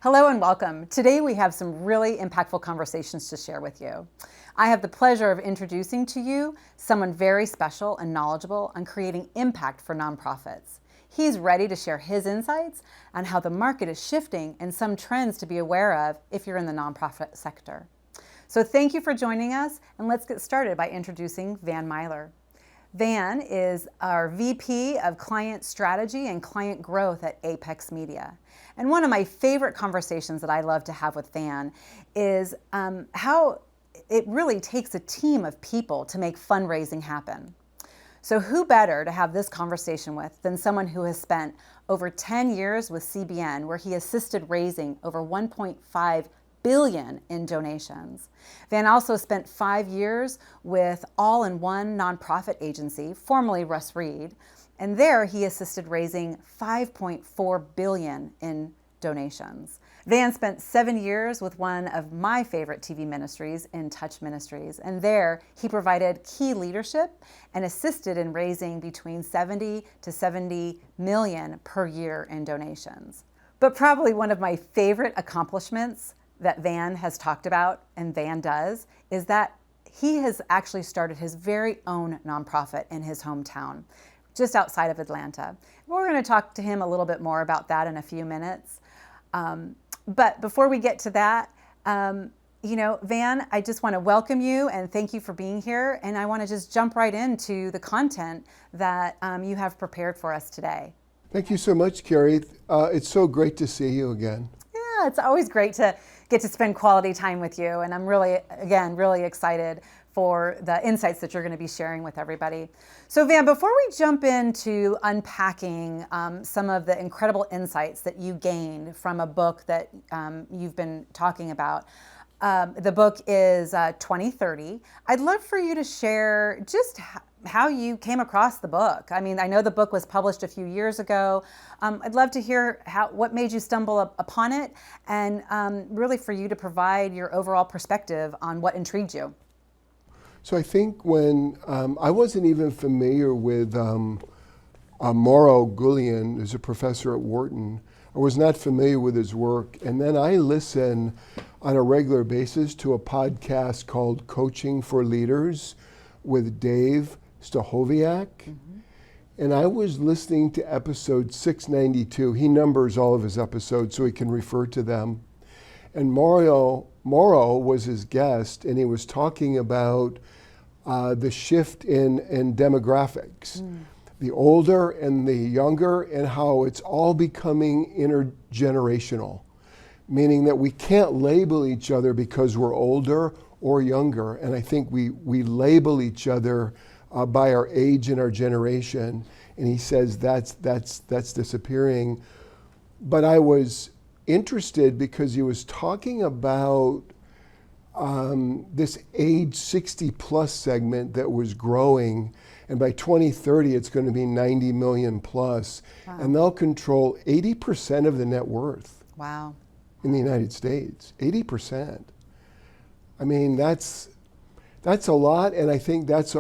Hello and welcome. Today we have some really impactful conversations to share with you. I have the pleasure of introducing to you someone very special and knowledgeable on creating impact for nonprofits. He's ready to share his insights on how the market is shifting and some trends to be aware of if you're in the nonprofit sector. So thank you for joining us, and let's get started by introducing Van Mylar. Van is our VP of Client Strategy and Client Growth at Apex Media. And one of my favorite conversations that I love to have with Van is how it really takes a team of people to make fundraising happen. So who better to have this conversation with than someone who has spent over 10 years with CBN, where he assisted raising over $1.5 billion in donations. Van also spent 5 years with All-in-One nonprofit agency, formerly Russ Reed, and there he assisted raising $5.4 billion in donations. Van spent 7 years with one of my favorite TV ministries, In Touch Ministries, and there he provided key leadership and assisted in raising between 70 to 70 million per year in donations. But probably one of my favorite accomplishments that Van has talked about, and Van does, is that he has actually started his very own nonprofit in his hometown, just outside of Atlanta. We're going to talk to him a little bit more about that in a few minutes. But before we get to that, Van, I just want to welcome you and thank you for being here. And I want to just jump right into the content that you have prepared for us today. Thank you so much, Carrie. It's so great to see you again. Yeah, it's always great to get to spend quality time with you. And I'm really excited for the insights that you're going to be sharing with everybody. So Van, before we jump into unpacking some of the incredible insights that you gained from a book that you've been talking about, the book is 2030. I'd love for you to share just how you came across the book. I mean, I know the book was published a few years ago. I'd love to hear what made you stumble upon it, and really for you to provide your overall perspective on what intrigued you. So I think when I wasn't even familiar with Mauro Gullion, who's a professor at Wharton. I was not familiar with his work. And then I listen on a regular basis to a podcast called Coaching for Leaders with Dave Stachowiak. Mm-hmm. And I was listening to episode 692. He numbers all of his episodes so he can refer to them. And Mauro was his guest, and he was talking about the shift in demographics, the older and the younger, and how it's all becoming intergenerational, meaning that we can't label each other because we're older or younger. And I think we label each other by our age and our generation. And he says that's disappearing. But I was interested because he was talking about this age 60 plus segment that was growing, and by 2030 it's going to be 90 million plus. Wow. And they'll control 80% of the net worth. Wow. In the United States. 80%. I mean, that's a lot, and I think that's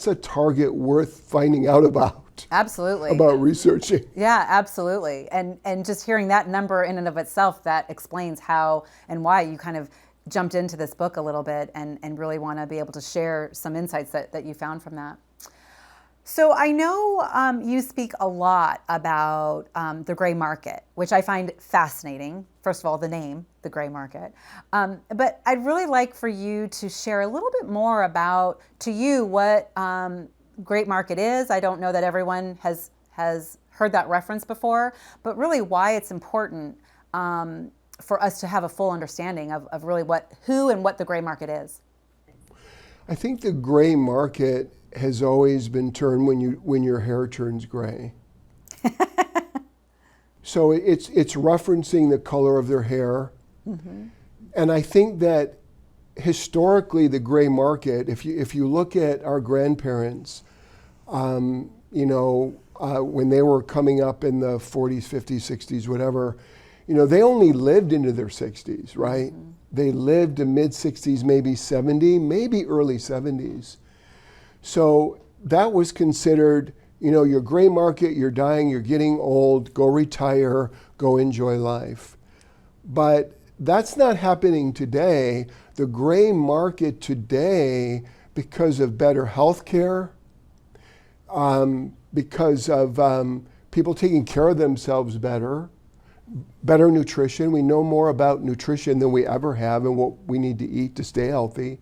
a target worth finding out about. Absolutely. About researching. Yeah, absolutely. And just hearing that number in and of itself, that explains how and why you kind of jumped into this book a little bit and really want to be able to share some insights that you found from that. So I know you speak a lot about the gray market, which I find fascinating. First of all, the name, the gray market. But I'd really like for you to share a little bit more about, to you, what gray market is. I don't know that everyone has heard that reference before, but really why it's important for us to have a full understanding of really who and what the gray market is. I think the gray market has always been turned when your hair turns gray. So it's referencing the color of their hair. Mm-hmm. And I think that historically the gray market, if you look at our grandparents, when they were coming up in the 40s, 50s, 60s, whatever, they only lived into their 60s, right? Mm-hmm. They lived to mid 60s, maybe 70, maybe early 70s. So that was considered, your gray market, you're dying, you're getting old, go retire, go enjoy life. But that's not happening today. The gray market today, because of better health care, because of people taking care of themselves better, better nutrition. We know more about nutrition than we ever have and what we need to eat to stay healthy.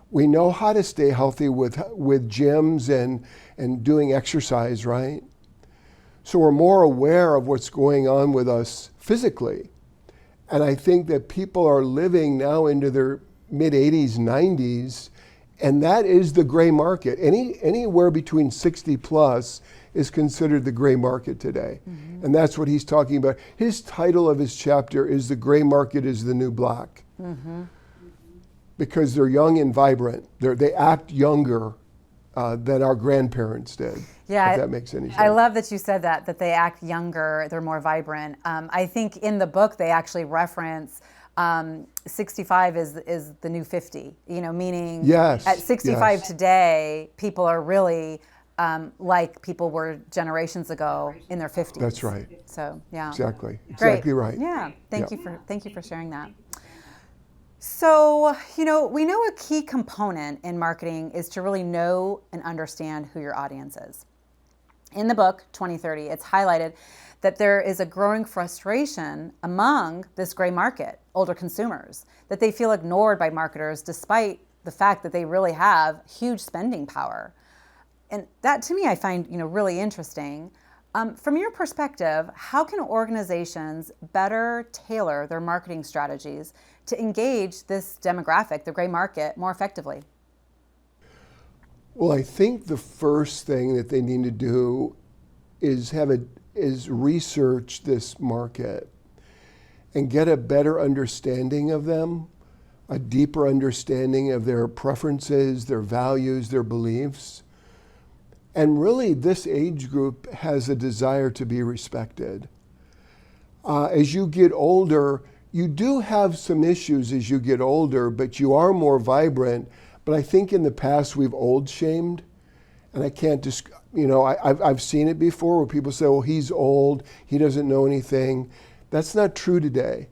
We know how to stay healthy with gyms and doing exercise, right? So we're more aware of what's going on with us physically. And I think that people are living now into their mid-80s, 90s, and that is the gray market. Anywhere between 60 plus is considered the gray market today. And that's what he's talking about. His title of his chapter is The Gray Market is the New Black. Because they're young and vibrant. They act younger than our grandparents did. Yeah, if that makes any sense. I love that you said that they act younger, they're more vibrant. I think in the book they actually reference 65 is the new 50, meaning Yes, at 65 yes. today, people are really like people were generations ago in their 50s. That's right. So, yeah. Exactly. Great. Exactly right. Yeah. Thank you for sharing that. So, we know a key component in marketing is to really know and understand who your audience is. In the book, 2030, it's highlighted that there is a growing frustration among this gray market, older consumers, that they feel ignored by marketers despite the fact that they really have huge spending power. And that, to me, I find really interesting. From your perspective, how can organizations better tailor their marketing strategies to engage this demographic, the gray market, more effectively? Well, I think the first thing that they need to do is research this market and get a better understanding of them, a deeper understanding of their preferences, their values, their beliefs. And really, this age group has a desire to be respected. As you get older, you do have some issues as you get older, but you are more vibrant. But I think in the past we've old shamed, and I can't just, I've seen it before where people say, well, he's old, he doesn't know anything. That's not true today.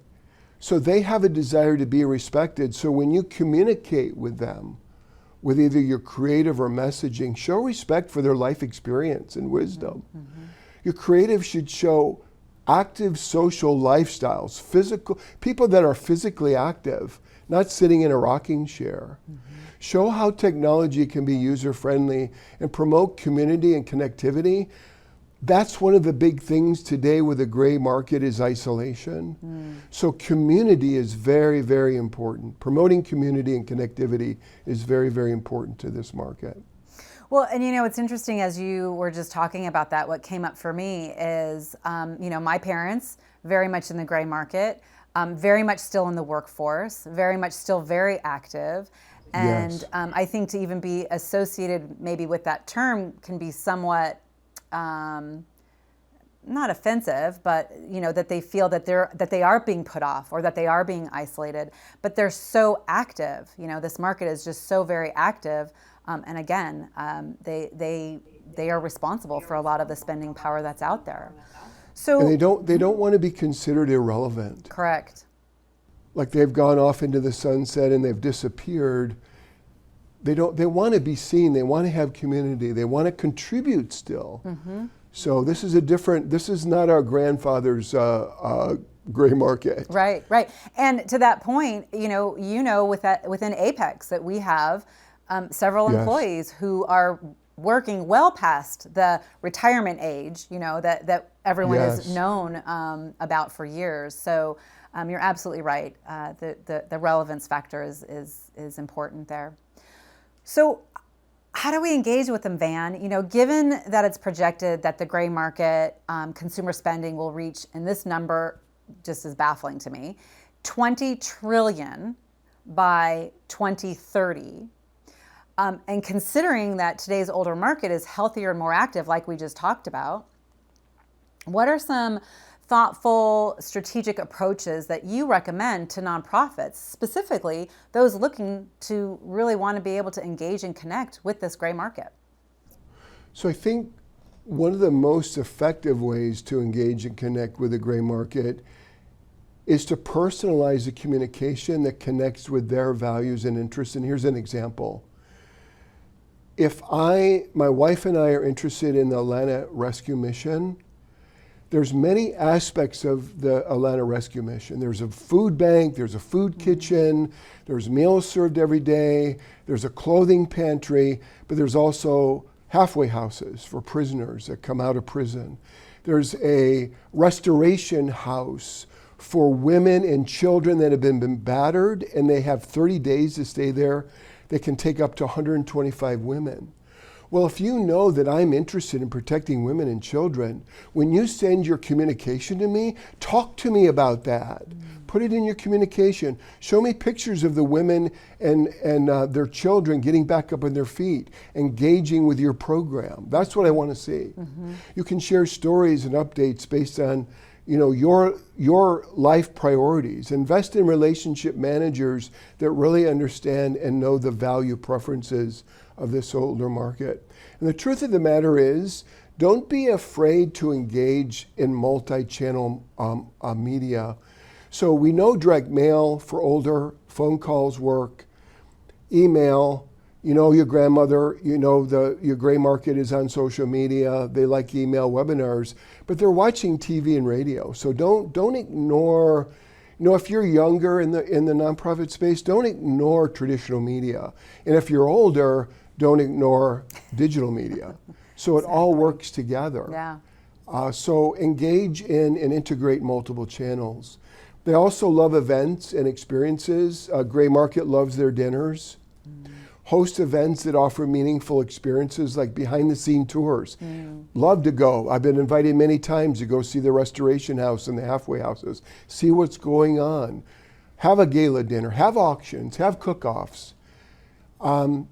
So they have a desire to be respected. So when you communicate with them, with either your creative or messaging, show respect for their life experience and wisdom. Your creative should show active social lifestyles, people that are physically active, not sitting in a rocking chair. Show how technology can be user-friendly and promote community and connectivity. That's one of the big things today with the gray market is isolation. So community is very, very important. Promoting community and connectivity is very, very important to this market. Well, and it's interesting as you were just talking about that, what came up for me is, my parents, very much in the gray market, very much still in the workforce, very much still very active. And Yes. I think to even be associated maybe with that term can be somewhat, not offensive, but that they feel that they are being put off or that they are being isolated, but they're so active. This market is just so very active. And again, they are responsible for a lot of the spending power that's out there. So And they don't want to be considered irrelevant. correct. Like they've gone off into the sunset and they've disappeared. They want to be seen. They want to have community. They want to contribute still. So this is not our grandfather's gray market. Right. And to that point, within Apex that we have several Yes. employees who are working well past the retirement age, that everyone has Yes. known about for years. So you're absolutely right. The relevance factor is important there. So how do we engage with them, Van? Given that it's projected that the gray market consumer spending will reach, and this number just is baffling to me, $20 trillion by 2030. And considering that today's older market is healthier and more active, like we just talked about, what are some thoughtful, strategic approaches that you recommend to nonprofits, specifically those looking to really want to be able to engage and connect with this gray market? So I think one of the most effective ways to engage and connect with the gray market is to personalize the communication that connects with their values and interests. And here's an example. If my wife and I are interested in the Atlanta Rescue Mission, there's many aspects of the Atlanta Rescue Mission. There's a food bank, there's a food kitchen, there's meals served every day, there's a clothing pantry, but there's also halfway houses for prisoners that come out of prison. There's a restoration house for women and children that have been battered, and they have 30 days to stay there. They can take up to 125 women. Well, if you know that I'm interested in protecting women and children, when you send your communication to me, talk to me about that. Put it in your communication. Show me pictures of the women and their children getting back up on their feet, engaging with your program. That's what I want to see. You can share stories and updates based on your life priorities. Invest in relationship managers that really understand and know the value preferences of this older market. And the truth of the matter is, don't be afraid to engage in multi-channel media. So we know direct mail for older, phone calls work, email, your grandmother, your gray market is on social media, they like email webinars, but they're watching TV and radio. So don't ignore, if you're younger in the nonprofit space, don't ignore traditional media. And if you're older, don't ignore digital media. So it all works together. Yeah. So engage in and integrate multiple channels. They also love events and experiences. Gray Market loves their dinners. Host events that offer meaningful experiences like behind the scene tours. Love to go. I've been invited many times to go see the restoration house and the halfway houses. See what's going on. Have a gala dinner, have auctions, have cook-offs.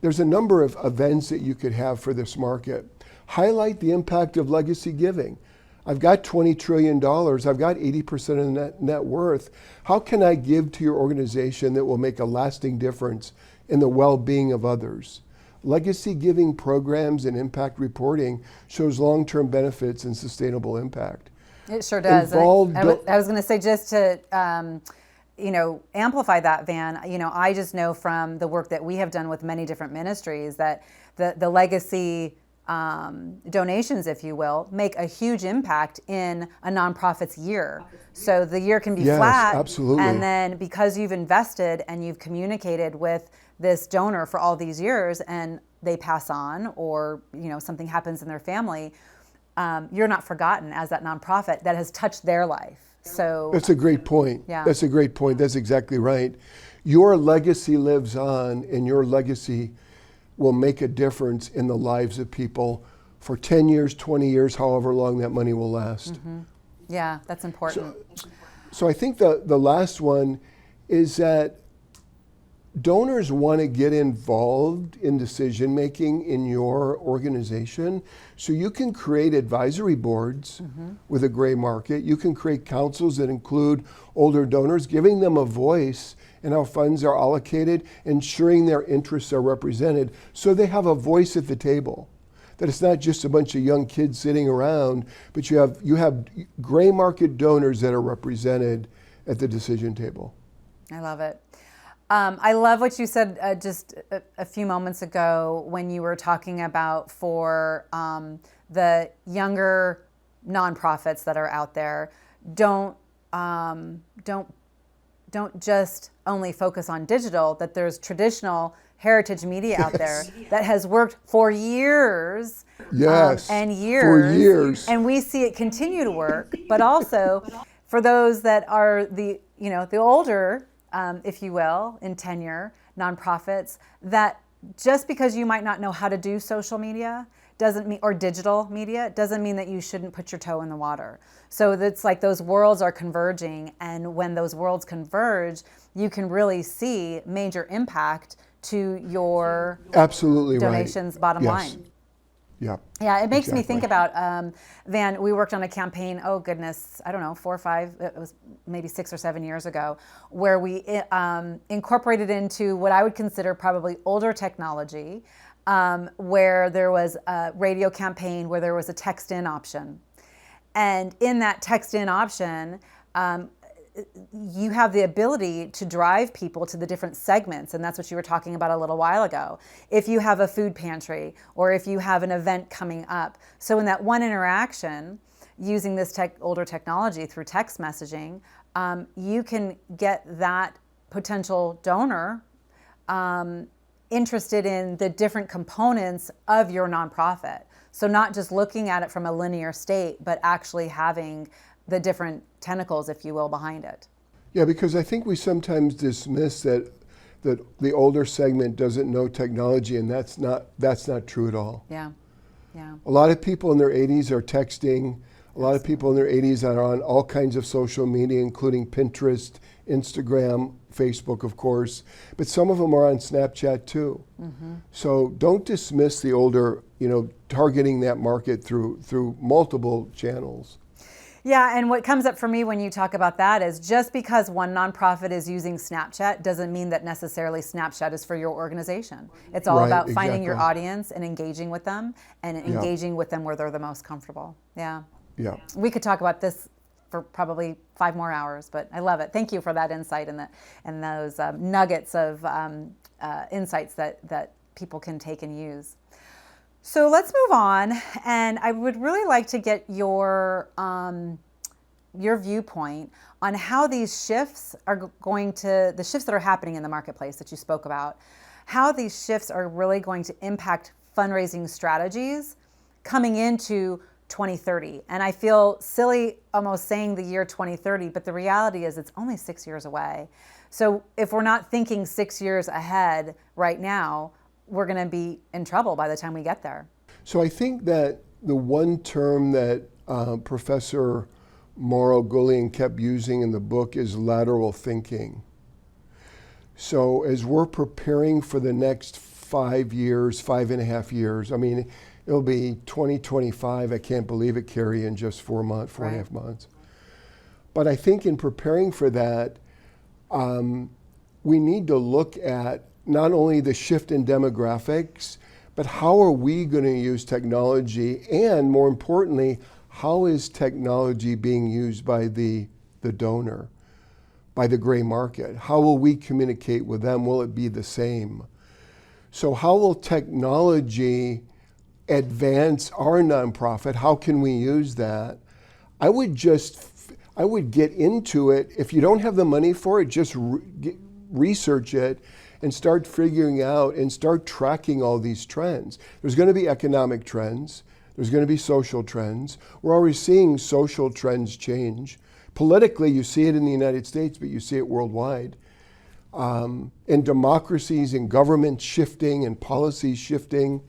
There's a number of events that you could have for this market. Highlight the impact of legacy giving. I've got $20 trillion. I've got 80% of the net worth. How can I give to your organization that will make a lasting difference in the well-being of others? Legacy giving programs and impact reporting shows long-term benefits and sustainable impact. It sure does. I was going to say, just to amplify that, Van, I just know from the work that we have done with many different ministries that the legacy donations, if you will, make a huge impact in a nonprofit's year. So the year can be flat. Absolutely. And then because you've invested and you've communicated with this donor for all these years and they pass on, or something happens in their family, you're not forgotten as that nonprofit that has touched their life. So that's a great point. Yeah. That's a great point. That's exactly right. Your legacy lives on, and your legacy will make a difference in the lives of people for 10 years, 20 years, however long that money will last. Yeah, that's important. So I think the last one is that donors want to get involved in decision making in your organization. So you can create advisory boards with a gray market. You can create councils that include older donors, giving them a voice in how funds are allocated, ensuring their interests are represented so they have a voice at the table. That it's not just a bunch of young kids sitting around, but you have gray market donors that are represented at the decision table. I love it. I love what you said just a few moments ago when you were talking about for the younger nonprofits that are out there. Don't just only focus on digital. That there's traditional heritage media out there that has worked for years and years. For years. And we see it continue to work. But also for those that are the older, if you will, in tenure, nonprofits, that just because you might not know how to do social media doesn't mean, or digital media, doesn't mean that you shouldn't put your toe in the water. So it's like those worlds are converging, and when those worlds converge, you can really see major impact to your absolutely donations bottom line. Yeah, it makes me think about, Van, we worked on a campaign, oh goodness, I don't know, 4 or 5, it was maybe 6 or 7 years ago, where we incorporated into what I would consider probably older technology, where there was a radio campaign where there was a text-in option. And in that text-in option, you have the ability to drive people to the different segments, and that's what you were talking about a little while ago. If you have a food pantry or if you have an event coming up. So in that one interaction, using this older technology through text messaging, you can get that potential donor interested in the different components of your nonprofit. So not just looking at it from a linear state, but actually having the different tentacles, if you will, behind it. Yeah, because I think we sometimes dismiss that the older segment doesn't know technology, and that's not true at all. Yeah, yeah. A lot of people in their 80s are texting. A lot of people in their 80s are on all kinds of social media, including Pinterest, Instagram, Facebook, of course. But some of them are on Snapchat too. Mm-hmm. So don't dismiss the older, targeting that market through multiple channels. Yeah, and what comes up for me when you talk about that is just because one nonprofit is using Snapchat doesn't mean that necessarily Snapchat is for your organization. It's all about finding your audience and engaging with them and engaging with them where they're the most comfortable. Yeah. Yeah. We could talk about this for probably 5 more hours, but I love it. Thank you for that insight and those nuggets of insights that people can take and use. So let's move on, and I would really like to get your viewpoint on how these shifts are the shifts that are happening in the marketplace that you spoke about, how these shifts are really going to impact fundraising strategies coming into 2030. And I feel silly almost saying the year 2030, but the reality is it's only 6 years away. So if we're not thinking 6 years ahead right now, we're going to be in trouble by the time we get there. So I think that the one term that Professor Mauro Gullion kept using in the book is lateral thinking. So as we're preparing for the next 5 years, 5.5 years, I mean, it'll be 2025. I can't believe it, Carrie, in just 4 months, 4.5 months. But I think in preparing for that, we need to look at not only the shift in demographics, but how are we going to use technology, and more importantly, how is technology being used by the donor, by the gray market? How will we communicate with them? Will it be the same? So how will technology advance our nonprofit? How can we use that? I would get into it. If you don't have the money for it, just research it and start figuring out and start tracking all these trends. There's going to be economic trends. There's going to be social trends. We're already seeing social trends change. Politically, you see it in the United States, but you see it worldwide. In democracies and governments shifting and policies shifting.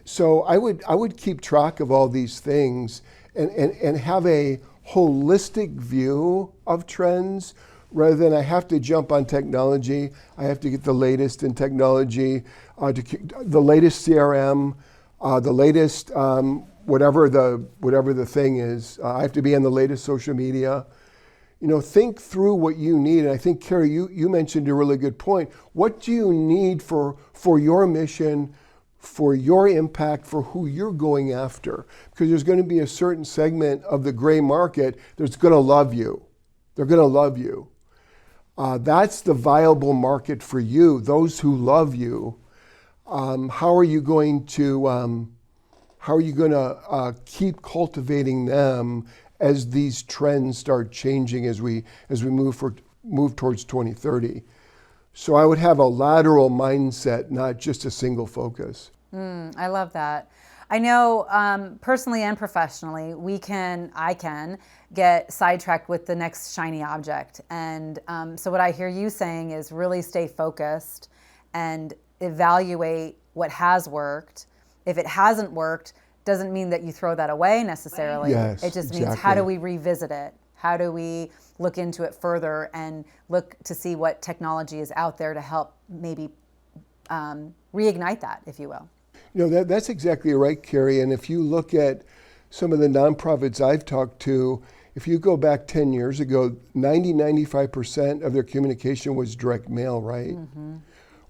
So I would keep track of all these things and have a holistic view of trends, rather than I have to jump on technology. I have to get the latest in technology, the latest CRM, the latest whatever the thing is. I have to be on the latest social media. Think through what you need. And I think, Carrie, you mentioned a really good point. What do you need for your mission, for your impact, for who you're going after? Because there's going to be a certain segment of the gray market that's going to love you. They're going to love you. That's the viable market for you, those who love you. How are you going to keep cultivating them as these trends start changing as we move towards 2030? So I would have a lateral mindset, not just a single focus. I love that. I know personally and professionally, I can get sidetracked with the next shiny object. And so what I hear you saying is really stay focused and evaluate what has worked. If it hasn't worked, doesn't mean that you throw that away necessarily. Yes, it just exactly. means, how do we revisit it? How do we look into it further and look to see what technology is out there to help maybe reignite that, if you will? That's exactly right, Carrie. And if you look at some of the nonprofits I've talked to, if you go back 10 years ago, 95% of their communication was direct mail, right? Mm-hmm.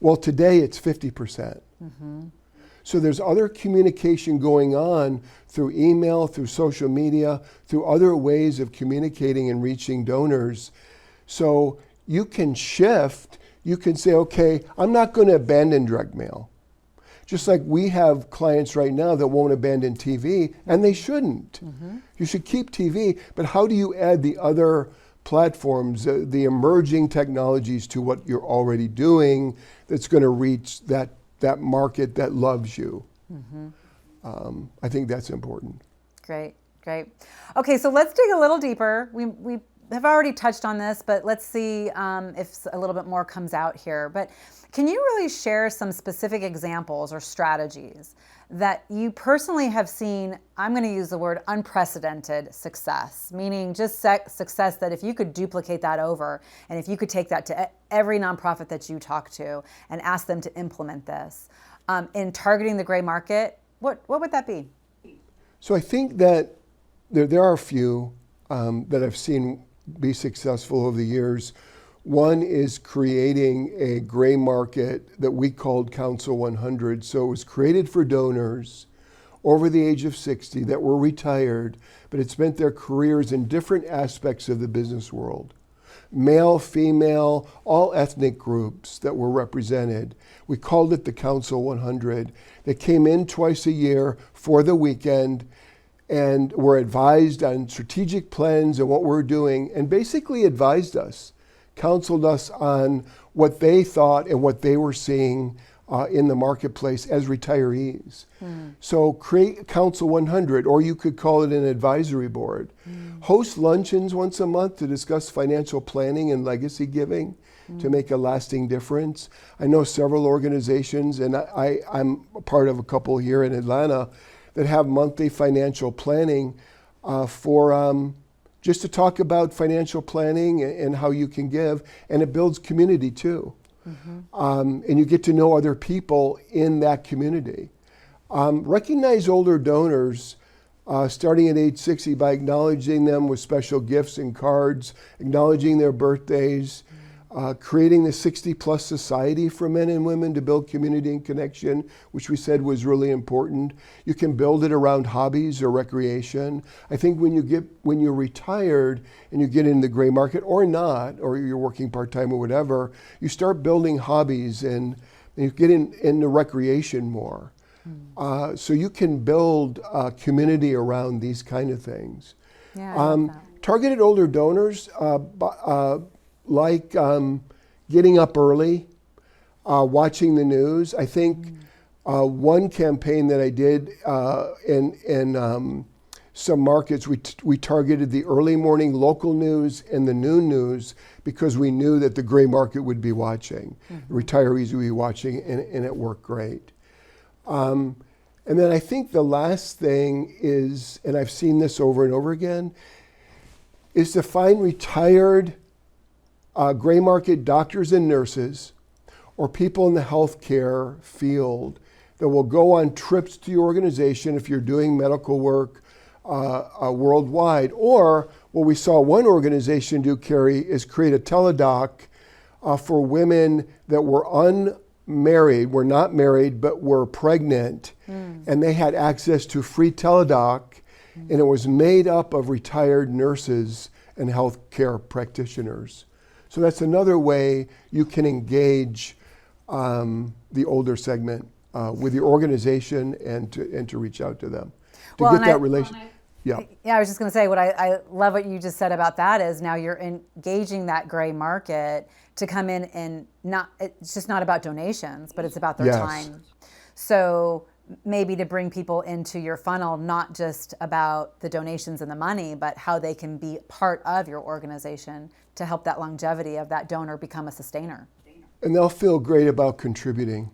Well, today it's 50%. Mm-hmm. So there's other communication going on through email, through social media, through other ways of communicating and reaching donors. So you can shift, you can say, okay, I'm not going to abandon direct mail. Just like we have clients right now that won't abandon TV, and they shouldn't. You should keep TV, but how do you add the other platforms, the emerging technologies to what you're already doing that's going to reach that market that loves you? I think that's important. Great, great. Okay, so let's dig a little deeper. We have already touched on this, but let's see if a little bit more comes out here. But can you really share some specific examples or strategies that you personally have seen, I'm going to use the word unprecedented success, meaning just success that if you could duplicate that over, and if you could take that to every nonprofit that you talk to and ask them to implement this in targeting the gray market, what would that be? So I think that there are a few that I've seen be successful over the years. One is creating a gray market that we called Council 100. So it was created for donors over the age of 60 that were retired, but had spent their careers in different aspects of the business world. Male, female, all ethnic groups that were represented. We called it the Council 100. They came in twice a year for the weekend and were advised on strategic plans and what we're doing, and basically advised us, counseled us on what they thought and what they were seeing in the marketplace as retirees. So create Council 100, or you could call it an advisory board. Host luncheons once a month to discuss financial planning and legacy giving to make a lasting difference. I know several organizations, and I'm a part of a couple here in Atlanta, that have monthly financial planning for just to talk about financial planning and how you can give, and it builds community too. And you get to know other people in that community. Recognize older donors starting at age 60 by acknowledging them with special gifts and cards, acknowledging their birthdays, creating the 60-plus society for men and women to build community and connection, which we said was really important. You can build it around hobbies or recreation. I think when you're retired and you get in the gray market, or not, or you're working part-time or whatever, you start building hobbies and you get into recreation more. So you can build community around these kind of things. Yeah, Targeted older donors, like getting up early, watching the news. I think one campaign that I did in some markets, we targeted the early morning local news and the noon news because we knew that the gray market would be watching, retirees would be watching, and it worked great. And then I think the last thing is, and I've seen this over and over again, is to find retired gray market doctors and nurses or people in the healthcare field that will go on trips to your organization if you're doing medical work worldwide. Or what we saw one organization do, Carrie, is create a teledoc for women that were unmarried, were not married, but were pregnant, and they had access to free teledoc, and it was made up of retired nurses and healthcare practitioners. So that's another way you can engage the older segment with your organization and to reach out to them. To get that relation. Yeah, I was just going to say, I love what you just said about that is now you're engaging that gray market to come in and it's just not about donations, but it's about their time. So maybe to bring people into your funnel, not just about the donations and the money, but how they can be part of your organization to help that longevity of that donor become a sustainer. And they'll feel great about contributing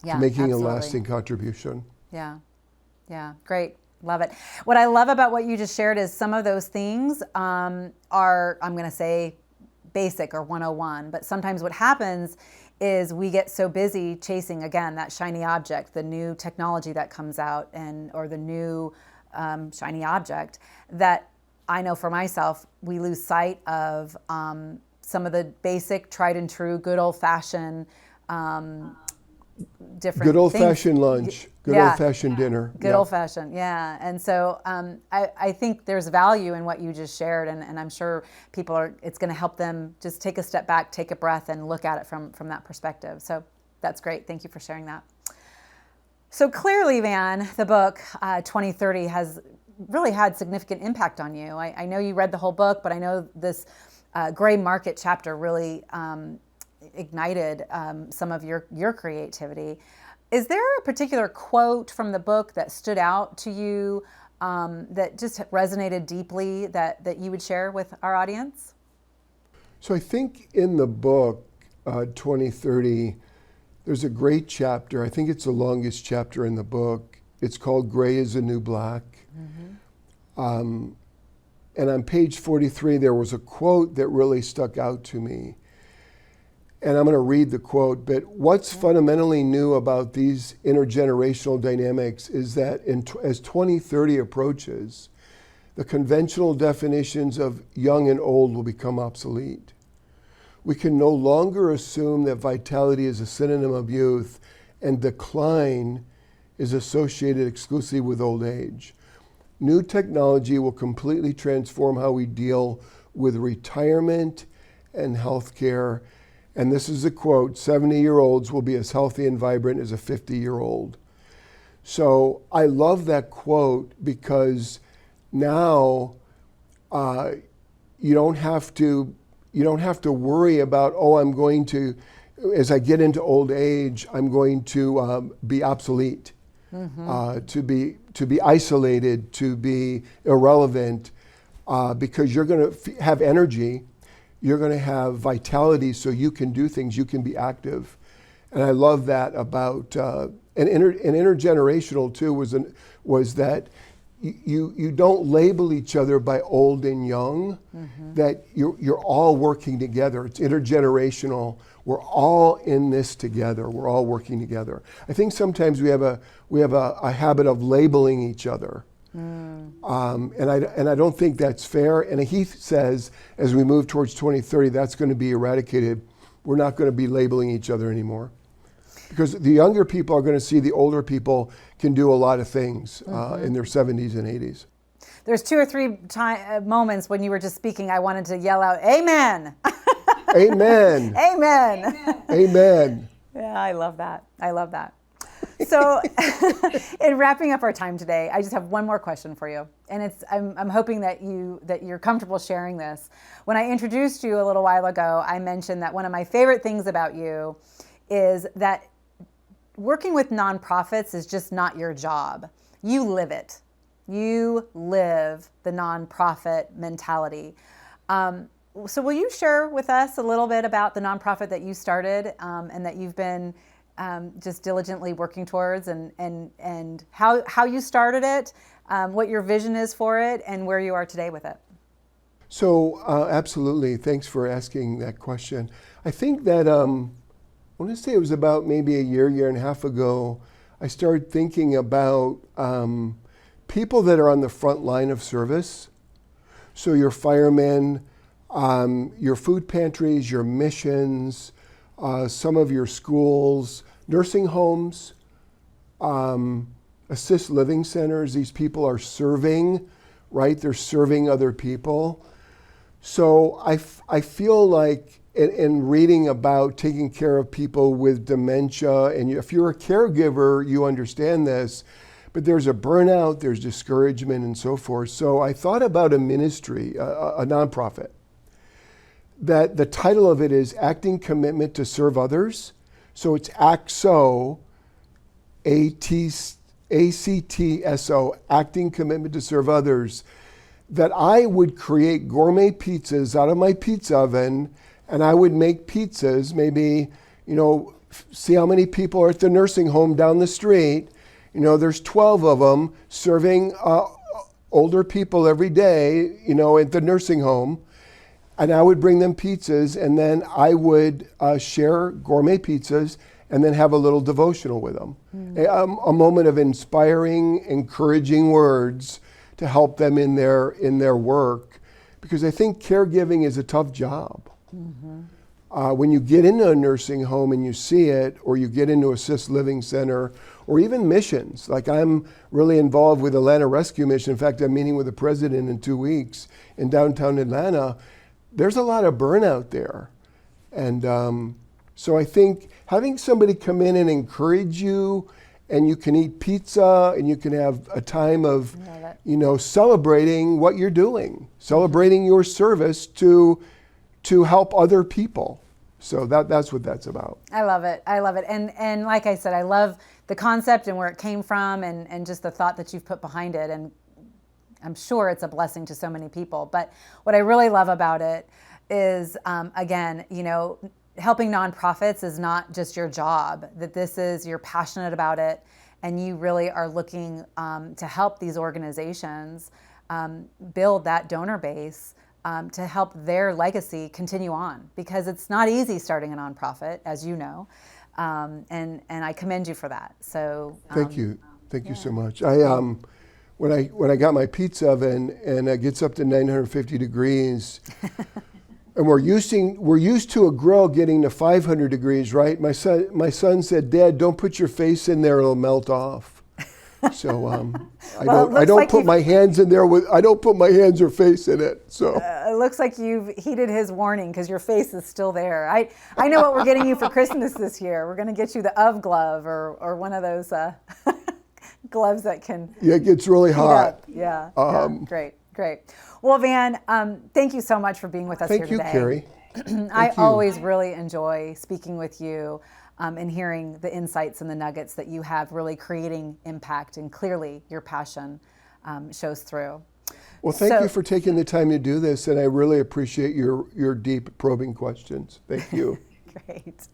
to making absolutely. a lasting contribution. Yeah, great. Love it. What I love about what you just shared is some of those things are, I'm going to say, basic or 101, but sometimes what happens is we get so busy chasing, again, that shiny object, the new technology that comes out or the new shiny object, that I know for myself, we lose sight of some of the basic, tried and true, good old-fashioned different Good things. old-fashioned lunch, good Yeah. old-fashioned dinner. Good Yeah. old-fashioned, yeah. And so I think there's value in what you just shared, and I'm sure it's going to help them just take a step back, take a breath, and look at it from that perspective. So that's great. Thank you for sharing that. So clearly, Van, the book 2030 has really had significant impact on you. I know you read the whole book, but I know this gray market chapter really ignited some of your creativity. Is there a particular quote from the book that stood out to you that just resonated deeply that you would share with our audience? So I think in the book, 2030, there's a great chapter. I think it's the longest chapter in the book. It's called Gray is the New Black. And on page 43, there was a quote that really stuck out to me. And I'm going to read the quote, but what's fundamentally new about these intergenerational dynamics is that as 2030 approaches, the conventional definitions of young and old will become obsolete. We can no longer assume that vitality is a synonym of youth and decline is associated exclusively with old age. New technology will completely transform how we deal with retirement and healthcare. And this is a quote, 70-year-olds will be as healthy and vibrant as a 50-year-old. So I love that quote because now you don't have to worry about, I'm going to, as I get into old age, I'm going to be obsolete, to be isolated, to be irrelevant, because you're going to have energy, you're going to have vitality, so you can do things, you can be active. And I love that about, and intergenerational too was that you don't label each other by old and young, that you're all working together. It's intergenerational. We're all in this together. We're all working together. I think sometimes we have a habit of labeling each other. And I don't think that's fair. And he says, as we move towards 2030, that's going to be eradicated. We're not going to be labeling each other anymore. Because the younger people are going to see the older people can do a lot of things in their 70s and 80s. There's 2 or 3 moments when you were just speaking, I wanted to yell out, Amen! Amen! Amen! Amen! Yeah, I love that. I love that. So in wrapping up our time today, I just have one more question for you. And I'm hoping that you're comfortable sharing this. When I introduced you a little while ago, I mentioned that one of my favorite things about you is that working with nonprofits is just not your job. You live it. You live the nonprofit mentality. So will you share with us a little bit about the nonprofit that you started and that you've been just diligently working towards, and how you started it, what your vision is for it, and where you are today with it? So absolutely. Thanks for asking that question. I think that I want to say it was about maybe a year and a half ago, I started thinking about people that are on the front line of service. So your firemen, your food pantries, your missions, some of your schools, nursing homes, assist living centers. These people are serving, right? They're serving other people. So I feel like in reading about taking care of people with dementia, and if you're a caregiver, you understand this, but there's a burnout, there's discouragement and so forth. So I thought about a ministry, a nonprofit, that the title of it is Acting Commitment to Serve Others. So it's ACTSO, ACTSO, Acting Commitment to Serve Others, that I would create gourmet pizzas out of my pizza oven, and I would make pizzas, maybe, see how many people are at the nursing home down the street. There's 12 of them serving older people every day, at the nursing home. And I would bring them pizzas, and then I would share gourmet pizzas and then have a little devotional with them. A moment of inspiring, encouraging words to help them in their work. Because I think caregiving is a tough job. when you get into a nursing home and you see it, or you get into assisted living center, or even missions. Like I'm really involved with Atlanta Rescue Mission. In fact, I'm meeting with the president in 2 weeks in downtown Atlanta. There's a lot of burnout there. And so I think having somebody come in and encourage you, and you can eat pizza, and you can have a time of, celebrating what you're doing, celebrating your service to help other people. So that's what that's about. I love it. I love it. And like I said, I love the concept and where it came from, and just the thought that you've put behind it. And I'm sure it's a blessing to so many people. But what I really love about it is, again, helping nonprofits is not just your job, that you're passionate about it, and you really are looking to help these organizations build that donor base to help their legacy continue on, because it's not easy starting a nonprofit, as you know, and I commend you for that. So thank you so much. When I got my pizza oven and it gets up to 950 degrees. And we're used to a grill getting to 500 degrees, right? My son said, "Dad, don't put your face in there; it'll melt off." So I don't put my hands in there I don't put my hands or face in it. So it looks like you've heeded his warning, because your face is still there. I know what we're getting you for Christmas this year. We're going to get you the UV glove or one of those gloves that can. Yeah, it gets really hot. Yeah. Great. Well, Van, thank you so much for being with us here today. Thank you, Carrie. I always really enjoy speaking with you and hearing the insights and the nuggets that you have, really creating impact, and clearly your passion shows through. Well, thank you for taking the time to do this, and I really appreciate your deep probing questions. Thank you. Great.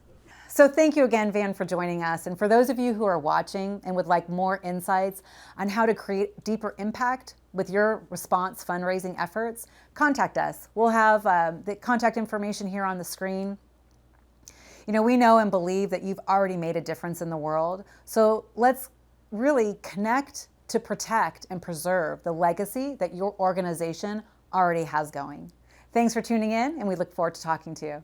So thank you again, Van, for joining us. And for those of you who are watching and would like more insights on how to create deeper impact with your response fundraising efforts, contact us. We'll have the contact information here on the screen. We know and believe that you've already made a difference in the world. So let's really connect to protect and preserve the legacy that your organization already has going. Thanks for tuning in, and we look forward to talking to you.